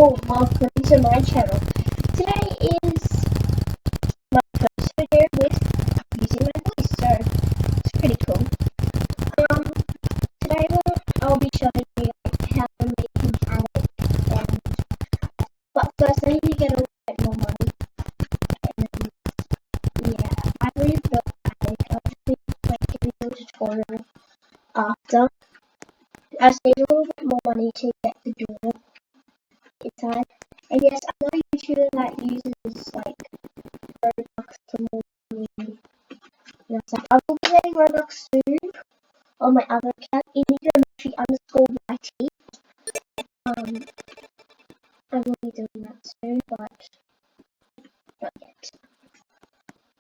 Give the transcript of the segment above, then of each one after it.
all, welcome to my channel. Today is my first video with using my voice, so it's pretty cool. Today I'll be showing you how to make an attic, but first I need to get a little bit more money, and yeah, I've already built the attic. I'll just be giving you a tutorial after. I just need a little bit more money to get the door inside. And yes, I'm not a YouTuber that uses Robux to more money. I will be getting Robux soon on my other account, inigo_YT. I will be doing that soon, but not yet.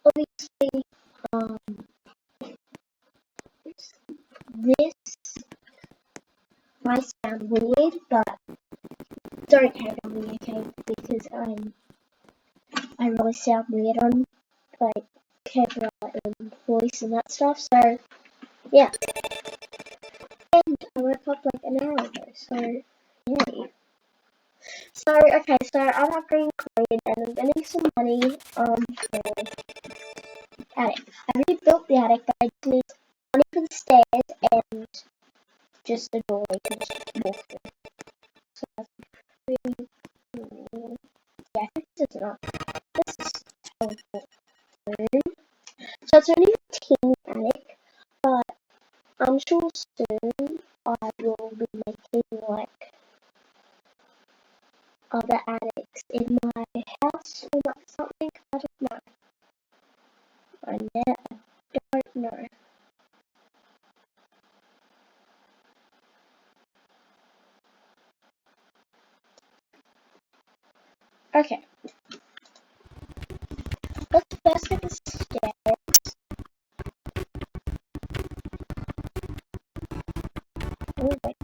Obviously, this might sound weird, but don't hate on me, okay? Because I really sound weird on camera and voice and that stuff. So yeah, and I woke up an hour ago. So yay. So okay, so I'm upgrading code and I'm getting some money for attic. I already built the attic, but I just need money for the stairs and just a doorway to just walk through. So that's pretty cool. Yeah, I think this is enough. This is teleport room. So it's only a teeny attic, but I'm sure soon I will be making other attics in my house or something. I don't know. I don't know. Okay. Let's first get the stairs. Oh wait,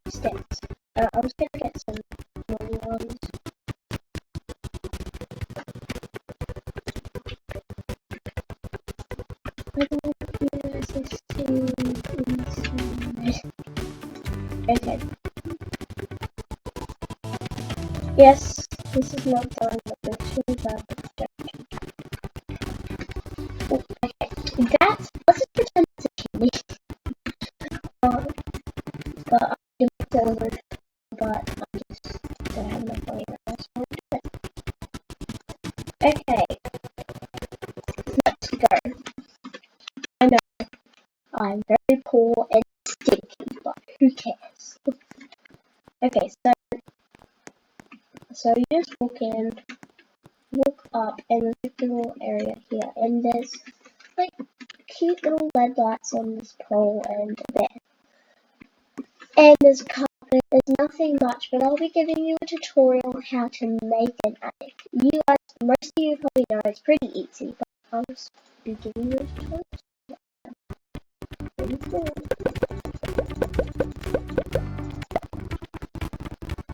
stairs. I'm just gonna get some more ones. Okay. Yes, this is not done, but this is okay. Let's just pretend it's a chimney. But I can put it over, but I just don't have enough money right now, so I'll do it. Okay, let's go. I know, I'm very poor and stinky, but who cares? Okay, so you just walk in, walk up, and there's a little area here, and there's cute little LED lights on this pole and a bed. And there's a carpet, there's nothing much, but I'll be giving you a tutorial on how to make an attic. Most of you probably know it's pretty easy, but I'll just be giving you a tutorial.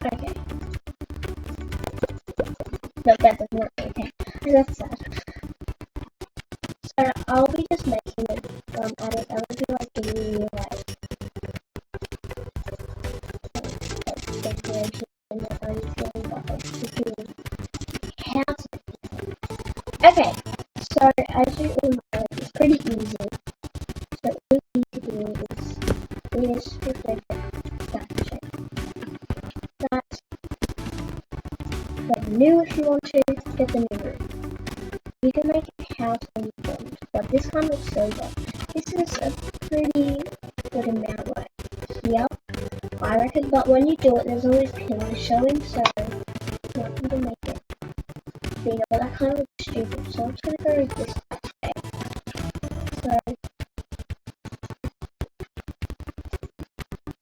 Okay. No, that doesn't work, okay. That's sad. So I'll be just making an attic. I will be giving you decoration and everything, but how to. Okay, so as you all know, it's pretty easy. So all you need to do is just make that shape. That's new if you want to get the new room. You can make a house when you want, but this one looks so good. This is a pretty good amount here, I reckon, but when you do it, there's always pillars showing, so it's not going to make it bigger, but that kind of looks stupid, so I'm just going to go with this way. So,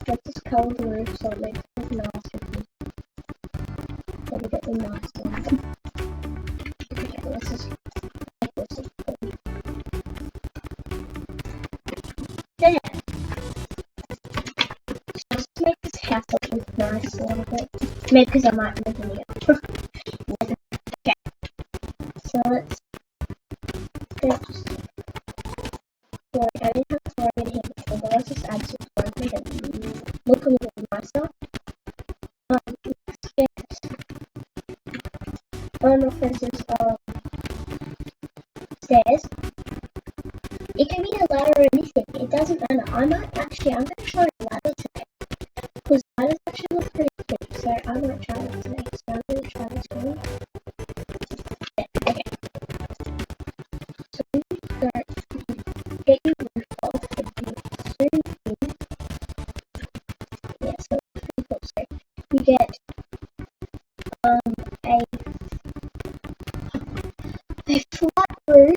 let's just cover the roof so it makes it nice. So we get the nice one. Okay, let's just make this a bit. There! So let's make this house look nice a little bit. Maybe because I might live in here. Okay, so let's get I didn't have flooring in here before, but let's just add some flooring to make it look a little nicer. for instance, stairs. It can be a ladder or anything. It doesn't matter. I'm going to try a ladder today. Because ladders actually look pretty cool. So I might try that today. So I'm going to try this one. Yeah, okay. So when you get your roof off, and you zoom in. Yeah, so it's pretty cool. So you get a flat roof.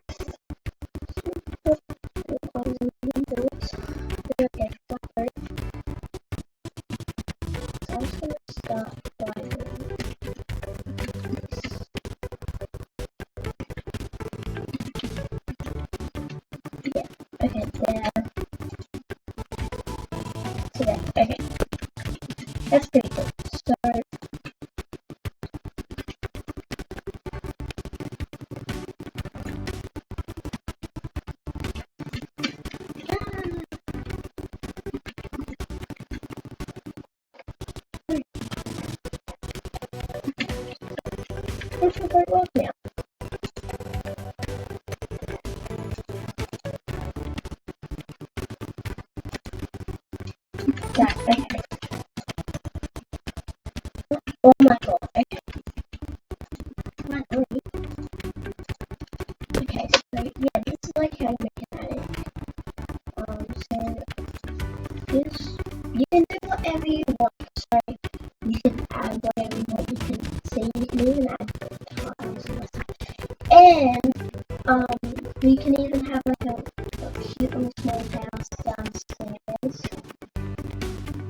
Okay, flat roof. So I'm just going to start by this. Yeah, okay, there. So there, okay. That's pretty cool. So which will quite well now. That, okay. Oh my god, okay. Finally. Okay, so yeah, this is like how you make an attic. So this, you can do whatever you want. So you can add whatever you want. You can see, you can even add tiles and stuff. And we can even have like a cute little small house downstairs.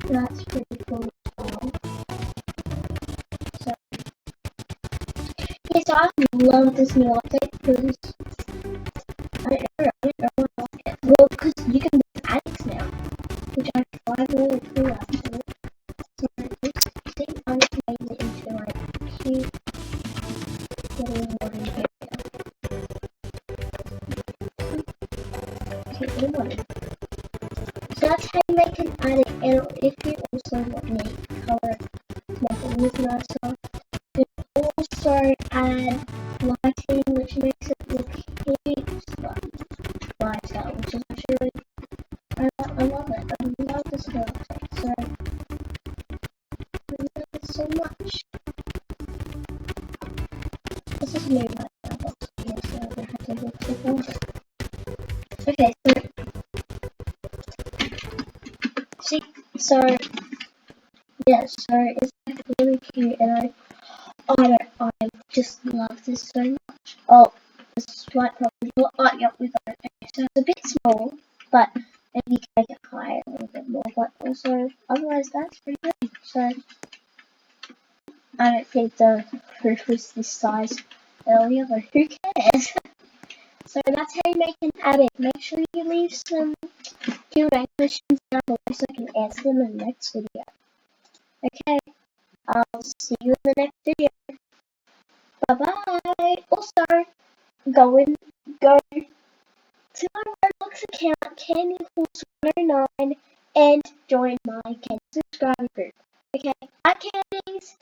That's pretty cool as well. So yeah, so I love this new update because I don't know why I like it. Well, because you can do attics now, which I find really cool actually. So this thing I made it into like a cute little modern area. Cute little modern. So that's how you make an attic, and if you also want me color to make it look nicer, you can also add lighting, which makes it look heaps lighter, which is actually I love it. I love this whole effect. So I love it so much. This is new right now, but yeah, so I don't have to look too far. Okay, so yeah, so it's like really cute, and I just love this so much. Oh, the slight problem. Oh, yeah, we got it. Okay, so it's a bit small, but maybe you can make it higher a little bit more. But also, otherwise, that's pretty good. So I don't think the roof was this size earlier, but who cares? So that's how you make an attic. Make sure you leave some Q&A questions down below so I can answer them in the next video. Okay, I'll see you in the next video. Bye bye. Also, go to my Roblox account, CandyHorse109, and join my Candy subscriber group. Okay, bye Candies!